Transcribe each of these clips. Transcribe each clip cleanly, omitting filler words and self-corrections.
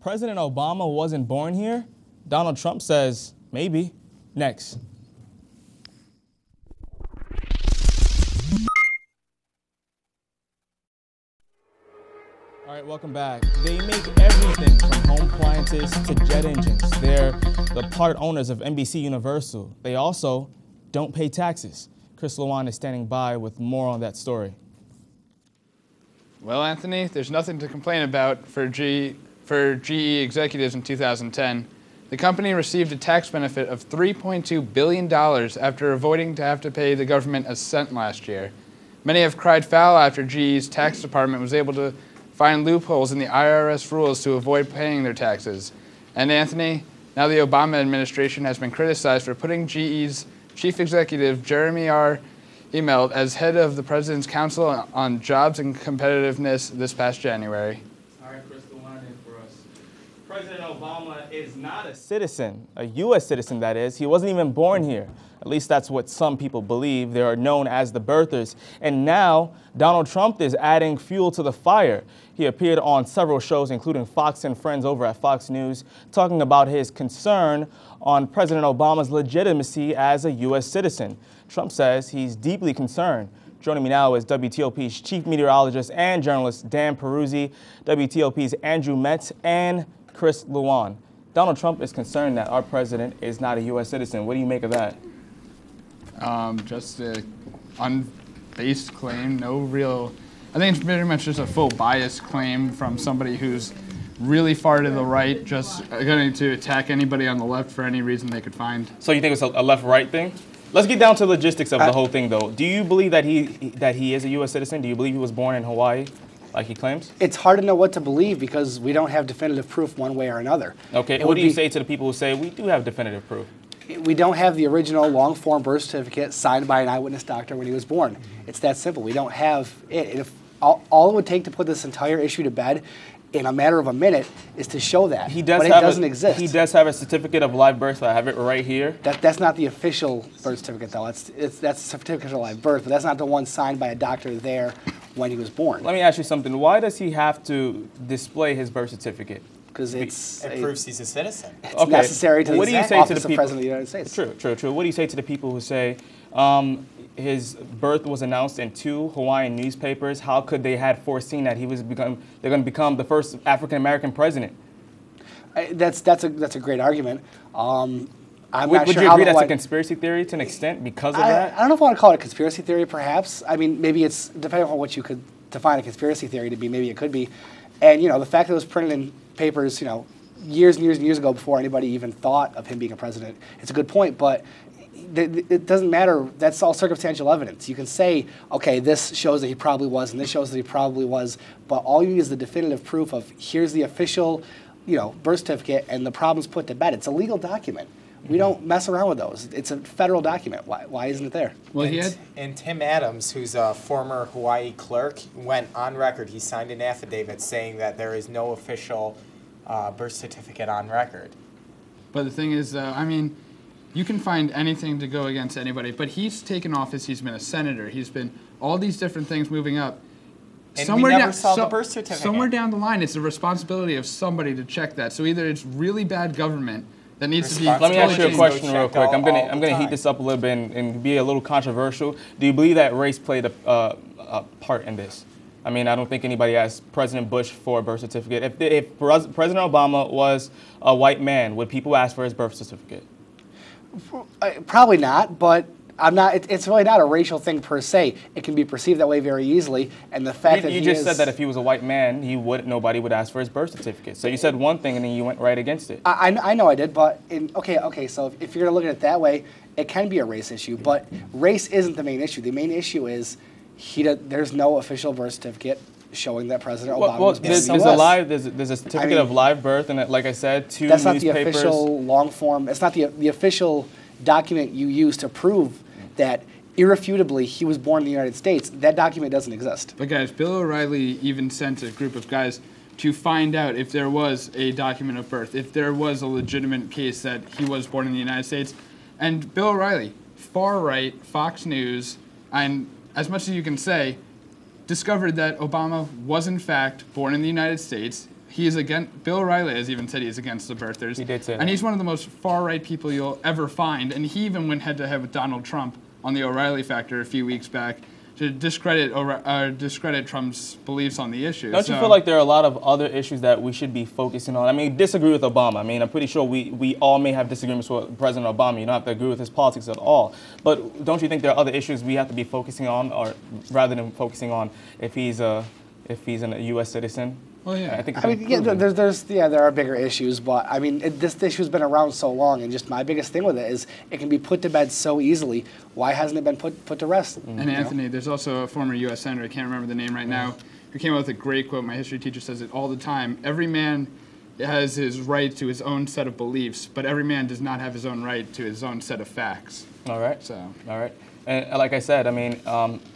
President Obama wasn't born here? Donald Trump says maybe. Next. All right, welcome back. They make everything from home appliances to jet engines. They're the part owners of NBC Universal. They also don't pay taxes. Chris LuAnn is standing by with more on that story. Well, Anthony, there's nothing to complain about for GE executives in 2010. The company received a tax benefit of $3.2 billion after avoiding to have to pay the government a cent last year. Many have cried foul after GE's tax department was able to find loopholes in the IRS rules to avoid paying their taxes. And Anthony, now the Obama administration has been criticized for putting GE's chief executive, Jeremy R. Immelt, as head of the President's Council on Jobs and Competitiveness this past January. All right, Chris LuAnn in for us. President Obama is not a citizen, a U.S. citizen, that is. He wasn't even born here. At least that's what some people believe. They are known as the birthers. And now Donald Trump is adding fuel to the fire. He appeared on several shows, including Fox and Friends over at Fox News, talking about his concern on President Obama's legitimacy as a U.S. citizen. Trump says he's deeply concerned. Joining me now is WTOP's chief meteorologist and journalist Dan Peruzzi, WTOP's Andrew Metz, and Chris LuAnn. Donald Trump is concerned that our president is not a U.S. citizen. What do you make of that? Just an unbased claim, no real. I think it's very much just a full bias claim from somebody who's really far to the right, just going to attack anybody on the left for any reason they could find. So you think it's a left-right thing? Let's get down to logistics of the whole thing, though. Do you believe that he is a U.S. citizen? Do you believe he was born in Hawaii, like he claims? It's hard to know what to believe because we don't have definitive proof one way or another. Okay, what do you say to the people who say we do have definitive proof? We don't have the original long-form birth certificate signed by an eyewitness doctor when he was born. It's that simple. We don't have it. If all it would take to put this entire issue to bed in a matter of a minute is to show that, but it doesn't exist. He does have a certificate of live birth. I have it right here. That's not the official birth certificate, though. That's a certificate of live birth, but that's not the one signed by a doctor there when he was born. Let me ask you something. Why does he have to display his birth certificate? Because it proves he's a citizen. It's necessary to what do you say office to the of people? President of the United States. True. What do you say to the people who say his birth was announced in 2 Hawaiian newspapers? How could they have foreseen that they're going to become the first African American president? That's a great argument. I'm not would sure you how agree that's a conspiracy theory to an extent because of that? I don't know if I want to call it a conspiracy theory, perhaps. I mean, maybe it's depending on what you could define a conspiracy theory to be. Maybe it could be. And, the fact that it was printed in papers, years and years and years ago before anybody even thought of him being a president, it's a good point, but it doesn't matter. That's all circumstantial evidence. You can say, okay, this shows that he probably was, and this shows that he probably was, but all you need is the definitive proof of here's the official, birth certificate, and the problem's put to bed. It's a legal document. We don't mess around with those. It's a federal document. Why isn't it there? Well, and Tim Adams, who's a former Hawaii clerk, went on record. He signed an affidavit saying that there is no official birth certificate on record. But the thing is, I mean, you can find anything to go against anybody, but he's taken office, he's been a senator, he's been all these different things moving up. And we never saw the birth certificate. Somewhere down the line, it's the responsibility of somebody to check that. So either it's really bad government that needs to be... Let me ask you a question real quick. I'm gonna heat this up a little bit and be a little controversial. Do you believe that race played a part in this? I mean, I don't think anybody asked President Bush for a birth certificate. If President Obama was a white man, would people ask for his birth certificate? Probably not, but it's really not a racial thing per se. It can be perceived that way very easily, and the fact that you just said that if he was a white man, nobody would ask for his birth certificate. So you said one thing and then you went right against it. I know I did, but okay. So if you're gonna look at it that way, it can be a race issue, but race isn't the main issue. The main issue is there's no official birth certificate showing that President Obama was born in the US. There's a certificate of live birth, and like I said, 2 that's newspapers. That's not the official long form. It's not the official document you use to prove that irrefutably he was born in the United States. That document doesn't exist. But guys, Bill O'Reilly even sent a group of guys to find out if there was a document of birth, if there was a legitimate case that he was born in the United States. And Bill O'Reilly, far right, Fox News, and as much as you can say, discovered that Obama was in fact born in the United States. he is against. Bill O'Reilly has even said he's against the birthers. He did say that. And he's one of the most far-right people you'll ever find. And he even went head-to-head with Donald Trump on the O'Reilly factor a few weeks back to discredit Trump's beliefs on the issue. Don't you feel like there are a lot of other issues that we should be focusing on? I mean, disagree with Obama. I mean, I'm pretty sure we all may have disagreements with President Obama. You don't have to agree with his politics at all. But don't you think there are other issues we have to be focusing on, or rather than focusing on if he's a U.S. citizen? Well, yeah. I mean, yeah, there are bigger issues, but I mean, this issue's been around so long, and just my biggest thing with it is it can be put to bed so easily. Why hasn't it been put to rest? And Anthony, there's also a former U.S. senator, I can't remember the name right now, who came up with a great quote. My history teacher says it all the time. Every man has his right to his own set of beliefs, but every man does not have his own right to his own set of facts. All right. So. All right. And like I said, I mean,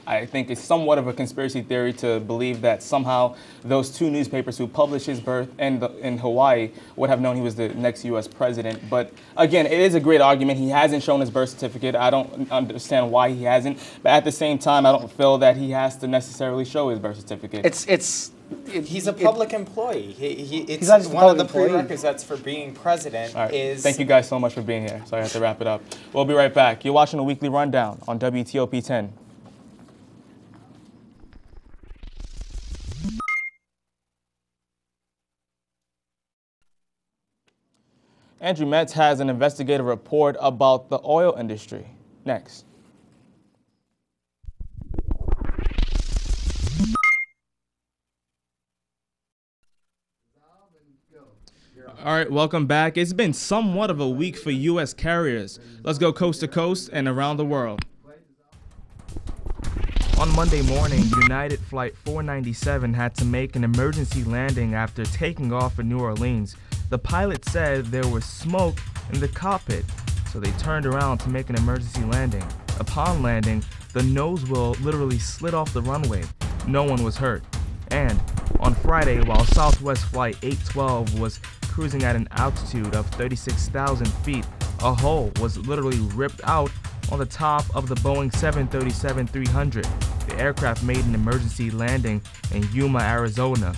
I think it's somewhat of a conspiracy theory to believe that somehow those two newspapers who published his birth in Hawaii would have known he was the next U.S. president. But again, it is a great argument. He hasn't shown his birth certificate. I don't understand why he hasn't. But at the same time, I don't feel that he has to necessarily show his birth certificate. He's a public employee. It's not just a one of the public employee. prerequisites for being president. All right. Is Thank you guys so much for being here. So I have to wrap it up. We'll be right back. You're watching the Weekly Rundown on WTOP 10. Andrew Metz has an investigative report about the oil industry. Next. All right, welcome back. It's been somewhat of a week for U.S. carriers. Let's go coast to coast and around the world. On Monday morning, United Flight 497 had to make an emergency landing after taking off in New Orleans. The pilot said there was smoke in the cockpit, so they turned around to make an emergency landing. Upon landing, the nose wheel literally slid off the runway. No one was hurt. And on Friday, while Southwest Flight 812 was cruising at an altitude of 36,000 feet, a hole was literally ripped out on the top of the Boeing 737-300. The aircraft made an emergency landing in Yuma, Arizona.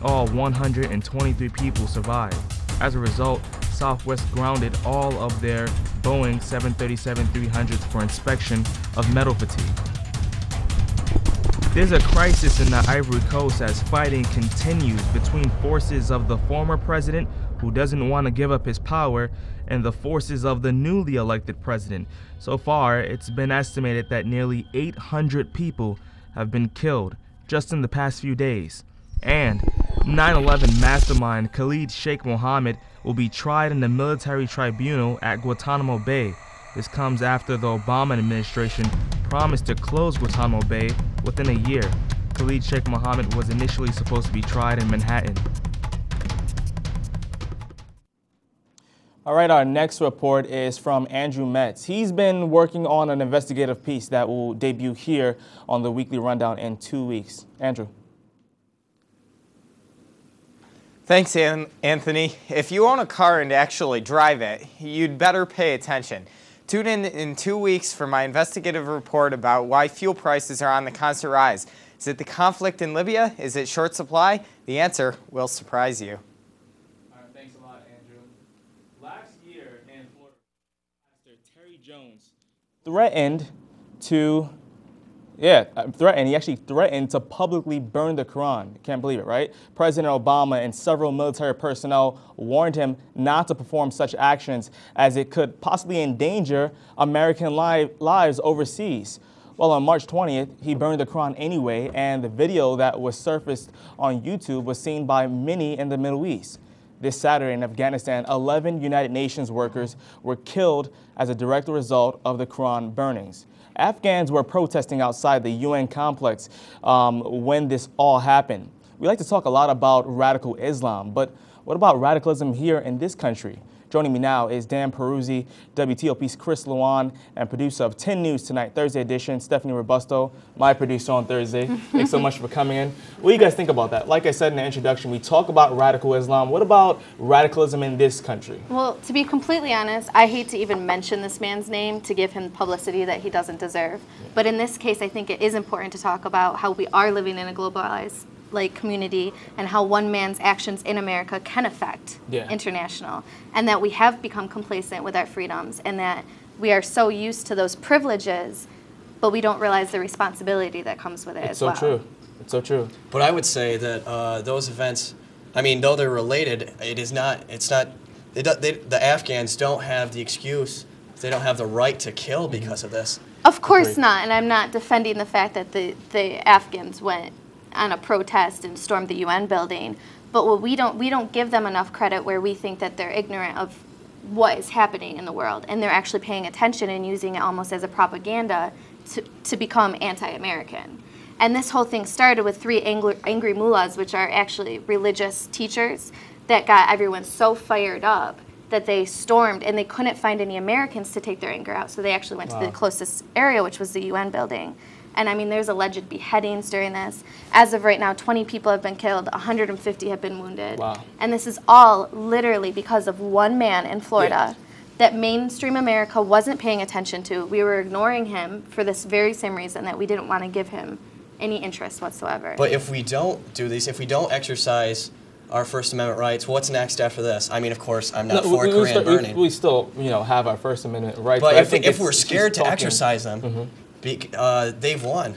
All 123 people survived. As a result, Southwest grounded all of their Boeing 737-300s for inspection of metal fatigue. There's a crisis in the Ivory Coast as fighting continues between forces of the former president, who doesn't want to give up his power, and the forces of the newly elected president. So far, it's been estimated that nearly 800 people have been killed just in the past few days. And 9/11 mastermind Khalid Sheikh Mohammed will be tried in the military tribunal at Guantanamo Bay. This comes after the Obama administration promised to close Guantanamo Bay within a year. Khalid Sheikh Mohammed was initially supposed to be tried in Manhattan. All right, our next report is from Andrew Metz. He's been working on an investigative piece that will debut here on the Weekly Rundown in 2 weeks. Andrew. Thanks, Anthony. If you own a car and actually drive it, you'd better pay attention. Tune in 2 weeks for my investigative report about why fuel prices are on the constant rise. Is it the conflict in Libya? Is it short supply? The answer will surprise you. All right, thanks a lot, Andrew. Last year in Florida, Pastor Terry Jones he actually threatened to publicly burn the Quran. Can't believe it, right? President Obama and several military personnel warned him not to perform such actions as it could possibly endanger American lives overseas. Well, on March 20th, he burned the Quran anyway, and the video that was surfaced on YouTube was seen by many in the Middle East. This Saturday in Afghanistan, 11 United Nations workers were killed as a direct result of the Quran burnings. Afghans were protesting outside the UN complex when this all happened. We like to talk a lot about radical Islam, but what about radicalism here in this country? Joining me now is Dan Peruzzi, WTOP's Chris LuAnn, and producer of 10 News Tonight, Thursday edition, Stephanie Robusto, my producer on Thursday. Thanks so much for coming in. What do you guys think about that? Like I said in the introduction, we talk about radical Islam. What about radicalism in this country? Well, to be completely honest, I hate to even mention this man's name to give him publicity that he doesn't deserve. But in this case, I think it is important to talk about how we are living in a globalized like community and how one man's actions in America can affect international, and that we have become complacent with our freedoms, and that we are so used to those privileges, but we don't realize the responsibility that comes with it as well. It's so true. It's so true. But I would say that those events, I mean, though they're related, the Afghans don't have the excuse, they don't have the right to kill because of this. Of course not, and I'm not defending the fact that the Afghans went on a protest and stormed the UN building, but we don't give them enough credit where we think that they're ignorant of what is happening in the world, and they're actually paying attention and using it almost as a propaganda to become anti-American. And this whole thing started with 3 angry mullahs, which are actually religious teachers, that got everyone so fired up that they stormed, and they couldn't find any Americans to take their anger out, so they actually went to the closest area, which was the UN building. And I mean, there's alleged beheadings during this. As of right now, 20 people have been killed, 150 have been wounded. Wow. And this is all literally because of one man in Florida that mainstream America wasn't paying attention to. We were ignoring him for this very same reason, that we didn't want to give him any interest whatsoever. But if we don't do these, if we don't exercise our First Amendment rights, what's next after this? I mean, of course, I'm not for Korean burning. We still, have our First Amendment rights. But if we're scared to exercise them, they've won.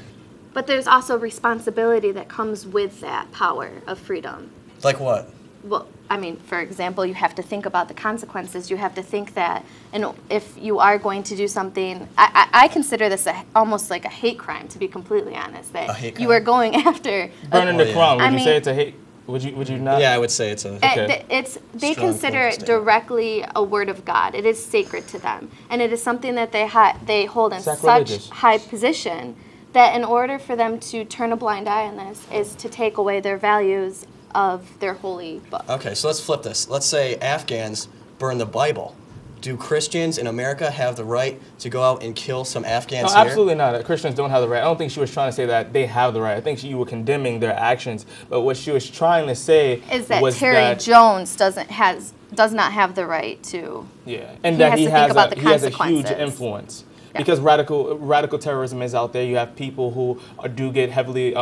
But there's also responsibility that comes with that power of freedom. Like what? Well, I mean, for example, you have to think about the consequences. You have to think that, and if you are going to do something, I consider this almost like a hate crime, to be completely honest. That you are going after burning the Quran. Would you say it's a hate? Would you not? Yeah, I would say it's a. Okay. They consider it directly a word of God. It is sacred to them, and it is something that they hold in such high position that in order for them to turn a blind eye on this is to take away their values of their holy book. Okay, so let's flip this. Let's say Afghans burn the Bible. Do Christians in America have the right to go out and kill some Afghans here? Absolutely not. Christians don't have the right. I don't think she was trying to say that they have the right. I think you were condemning their actions. But what she was trying to say is that Terry Jones does not have the right to. Yeah, and that he has a huge influence. Yeah. Because radical terrorism is out there. You have people who do get heavily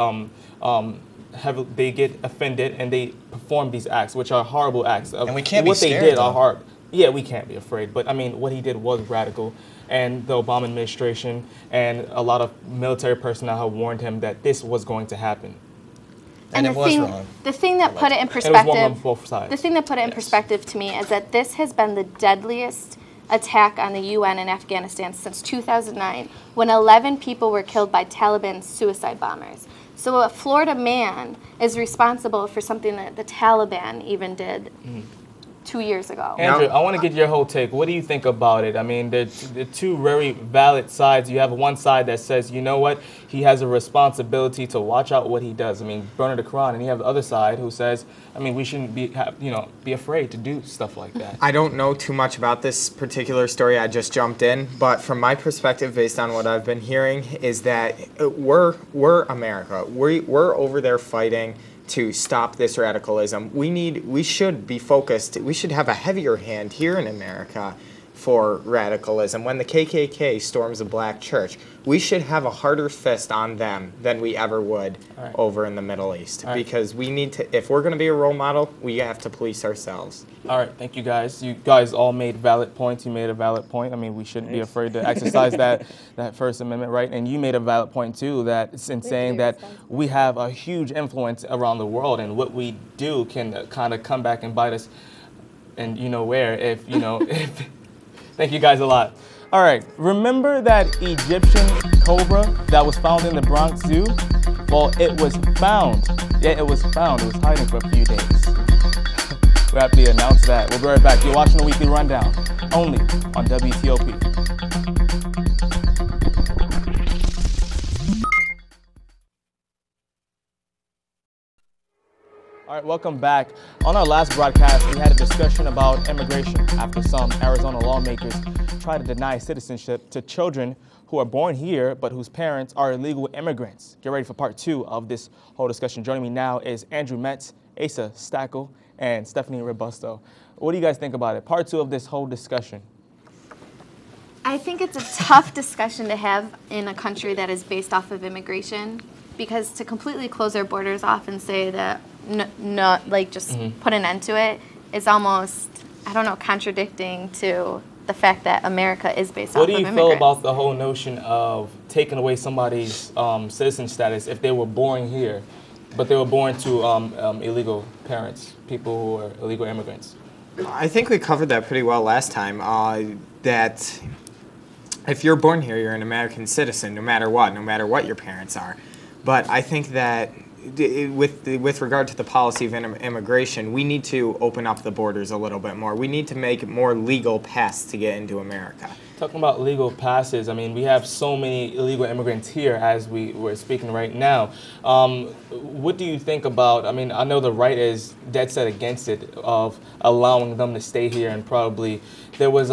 they get offended and they perform these acts, which are horrible acts. And we can't be scared. What they did are hard. Yeah, we can't be afraid. But I mean, what he did was radical, and the Obama administration and a lot of military personnel have warned him that this was going to happen. And it was wrong. The thing that put it in perspective. It was wrong on both sides. The thing that put it in perspective to me is that this has been the deadliest attack on the UN in Afghanistan since 2009, when 11 people were killed by Taliban suicide bombers. So a Florida man is responsible for something that the Taliban even did 2 years ago. Andrew, I want to get your whole take. What do you think about it? I mean, the two very valid sides. You have one side that says, you know what, he has a responsibility to watch out what he does. I mean, burning the Quran. And you have the other side who says, I mean, we shouldn't be afraid to do stuff like that. I don't know too much about this particular story. I just jumped in, but from my perspective, based on what I've been hearing, is that we're America. We're over there fighting to stop this radicalism. We should be focused. We should have a heavier hand here in America for radicalism. When the KKK storms a black church, we should have a harder fist on them than we ever would over in the Middle East. Because we need to, if we're going to be a role model, we have to police ourselves. All right, thank you guys. You guys all made valid points. You made a valid point. I mean, we shouldn't be afraid to exercise that First Amendment right. And you made a valid point too, that it's in saying that we have a huge influence around the world, and what we do can kind of come back and bite us. And you know where, if Thank you guys a lot. All right, remember that Egyptian cobra that was found in the Bronx Zoo? Well, it was found. Yeah, it was found. It was hiding for a few days. We're happy to announce that. We'll be right back. You're watching the Weekly Rundown, only on WTOP. All right, welcome back. On our last broadcast, we had a discussion about immigration after some Arizona lawmakers try to deny citizenship to children who are born here but whose parents are illegal immigrants. Get ready for part 2 of this whole discussion. Joining me now is Andrew Metz, Asa Stackel, and Stephanie Robusto. What do you guys think about it? Part 2 of this whole discussion. I think it's a tough discussion to have in a country that is based off of immigration. because to completely close our borders off and say that no, like just put an end to it is almost, I don't know, contradicting to the fact that America is based off of immigrants. What do you feel about the whole notion of taking away somebody's citizen status if they were born here, but they were born to illegal parents, people who are illegal immigrants? I think we covered that pretty well last time, that if you're born here, you're an American citizen, no matter what your parents are. But I think that with regard to the policy of immigration, we need to open up the borders a little bit more. We need to make more legal paths to get into America. Talking about legal passes, I mean, we have so many illegal immigrants here as we're speaking right now. What do you think about, I mean, I know the right is dead set against it, of allowing them to stay here, and probably there was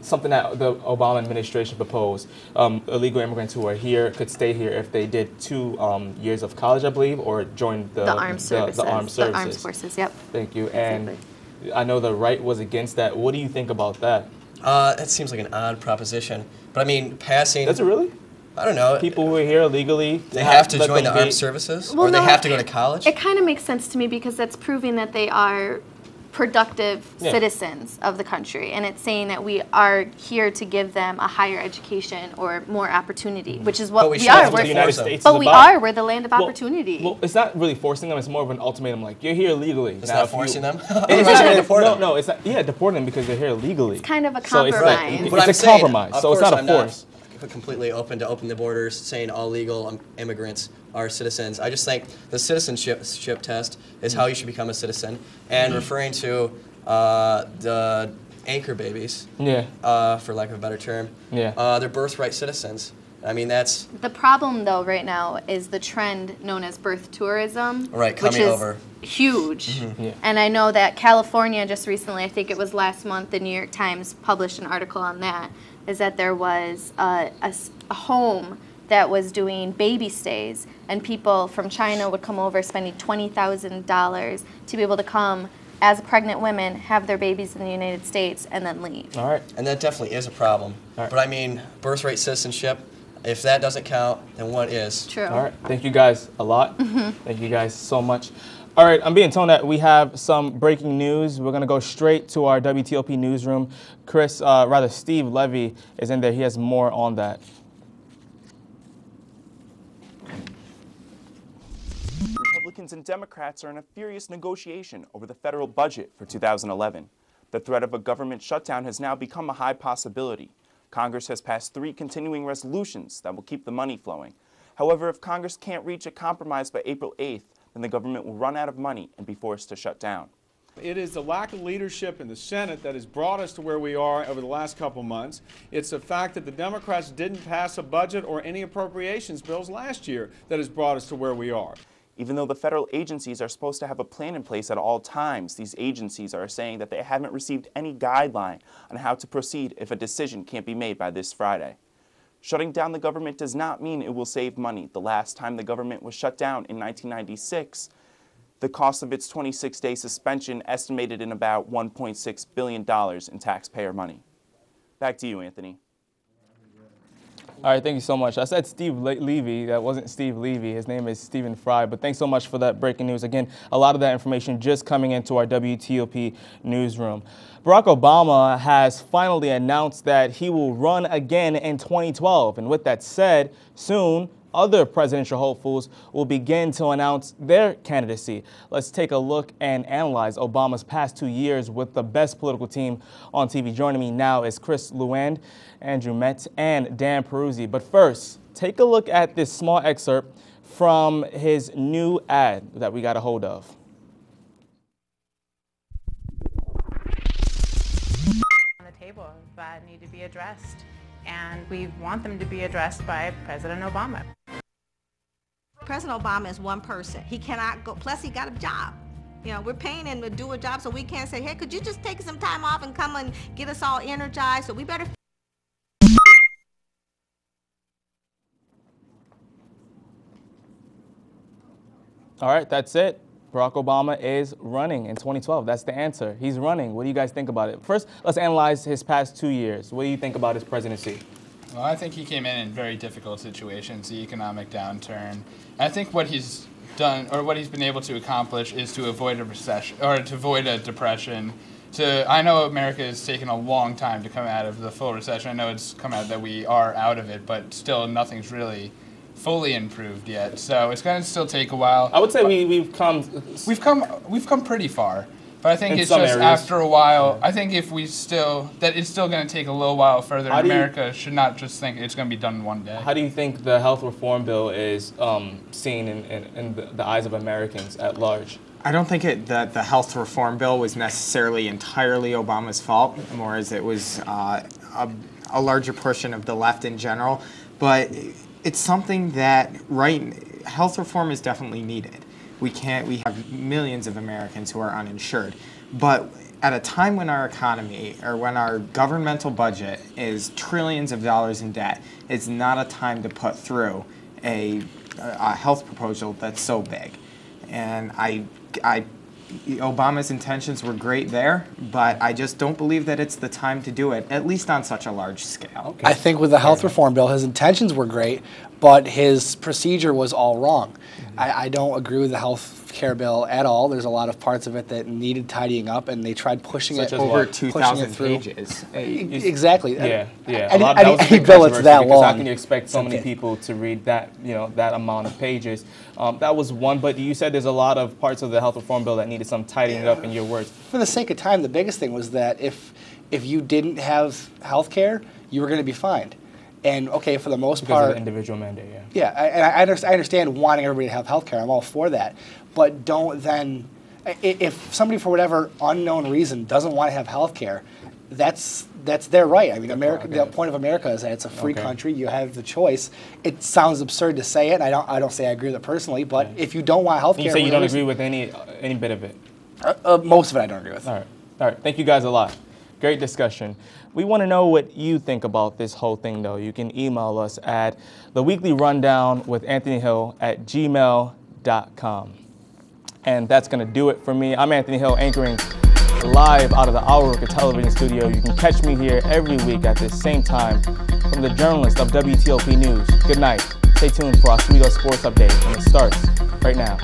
something that the Obama administration proposed. Illegal immigrants who are here could stay here if they did 2 years of college, I believe, or join the armed services. The armed forces, yep. Thank you. Exactly. And I know the right was against that. What do you think about that? That seems like an odd proposition. But I mean, passing... Does it really? I don't know. People who are here illegally... They have to join the armed services? Well, or they have to go to college? It kind of makes sense to me because that's proving that they are productive citizens of the country. And it's saying that we are here to give them a higher education or more opportunity, which is what we are. The United States but we are. We're the land of opportunity. Well, it's not really forcing them. It's more of an ultimatum, like, you're here legally. It's not forcing them? No, it's not. Yeah, deporting them because they're here legally. It's kind of a compromise. It's a compromise, so it's not a force. Completely open to open the borders, saying all legal immigrants are citizens. I just think the citizenship test is how you should become a citizen, and referring to the anchor babies, for lack of a better term, they're birthright citizens. I mean, that's... The problem, though, right now is the trend known as birth tourism, coming which is over. Huge. And I know that California just recently, I think it was last month, the New York Times published an article on that, is that there was a home that was doing baby stays, and people from China would come over spending $20,000 to be able to come as pregnant women, have their babies in the United States, and then leave. All right. And that definitely is a problem. But I mean, birthright citizenship, if that doesn't count, then what is? True. All right. Thank you guys a lot. Thank you guys so much. All right, I'm being told that we have some breaking news. We're going to go straight to our WTOP newsroom. Steve Levy is in there. He has more on that. Republicans and Democrats are in a furious negotiation over the federal budget for 2011. The threat of a government shutdown has now become a high possibility. Congress has passed 3 continuing resolutions that will keep the money flowing. However, if Congress can't reach a compromise by April 8th, then the government will run out of money and be forced to shut down. It is the lack of leadership in the Senate that has brought us to where we are over the last couple months. It's the fact that the Democrats didn't pass a budget or any appropriations bills last year that has brought us to where we are. Even though the federal agencies are supposed to have a plan in place at all times, these agencies are saying that they haven't received any guideline on how to proceed if a decision can't be made by this Friday. Shutting down the government does not mean it will save money. The last time the government was shut down in 1996, the cost of its 26-day suspension estimated in about $1.6 billion in taxpayer money. Back to you, Anthony. All right, thank you so much. I said Steve Levy. That wasn't Steve Levy. His name is Stephen Fry. But thanks so much for that breaking news. Again, a lot of that information just coming into our WTOP newsroom. Barack Obama has finally announced that he will run again in 2012. And with that said, soon, other presidential hopefuls will begin to announce their candidacy. Let's take a look and analyze Obama's past 2 years with the best political team on TV. Joining me now is LuAnn, Andrew Metz, and Dan Peruzzi. But first, take a look at this small excerpt from his new ad that we got a hold of. On the table that need to be addressed, and we want them to be addressed by President Obama. President Obama is one person. He cannot go, plus he got a job. You know, we're paying him to do a job, so we can't say, hey, could you just take some time off and come and get us all energized? So we better. All right, that's it. Barack Obama is running in 2012. That's the answer. He's running. What do you guys think about it? First, let's analyze his past 2 years. What do you think about his presidency? Well, I think he came in very difficult situations, the economic downturn. I think what he's done, or what he's been able to accomplish, is to avoid a recession, or to avoid a depression. I know America has taken a long time to come out of the full recession. I know it's come out that we are out of it, but still nothing's really fully improved yet. So it's going to still take a while. I would say we've come pretty far. But I think in it's some just areas. After a while, I think if we still, that it's still going to take a little while further. America should not just think it's going to be done in one day. How do you think the health reform bill is seen in the eyes of Americans at large? I don't think that the health reform bill was necessarily entirely Obama's fault, more as it was a larger portion of the left in general. But it's something that, health reform is definitely needed. We have millions of Americans who are uninsured. But at a time when our economy, or when our governmental budget is trillions of dollars in debt, it's not a time to put through a health proposal that's so big. And Obama's intentions were great there, but I just don't believe that it's the time to do it, at least on such a large scale. I think with the health reform bill, his intentions were great, but his procedure was all wrong. I don't agree with the health care bill at all. There's a lot of parts of it that needed tidying up, and they tried pushing it over 2,000 pages. Exactly. Yeah. Any bill that's that long. How can you expect so many people to read that, that amount of pages? That was one, but you said there's a lot of parts of the health reform bill that needed some tidying up, in your words. For the sake of time, the biggest thing was that if you didn't have health care, you were going to be fined. And okay, for the most part, because of the individual mandate, yeah, and I understand wanting everybody to have health care. I'm all for that, but don't then, if somebody for whatever unknown reason doesn't want to have health care, that's their right. I mean, America. The point of America is that it's a free country. You have the choice. It sounds absurd to say it. And I don't say I agree with it personally, but if you don't want health care, you say you don't agree with any bit of it. Most of it I don't agree with. All right. Thank you guys a lot. Great discussion. We want to know what you think about this whole thing, though. You can email us at theweeklyrundown@gmail.com. And that's going to do it for me. I'm Anthony Hill, anchoring live out of the Our Worker television studio. You can catch me here every week at this same time from the journalist of WTOP News. Good night. Stay tuned for Oswego Sports Update, and it starts right now.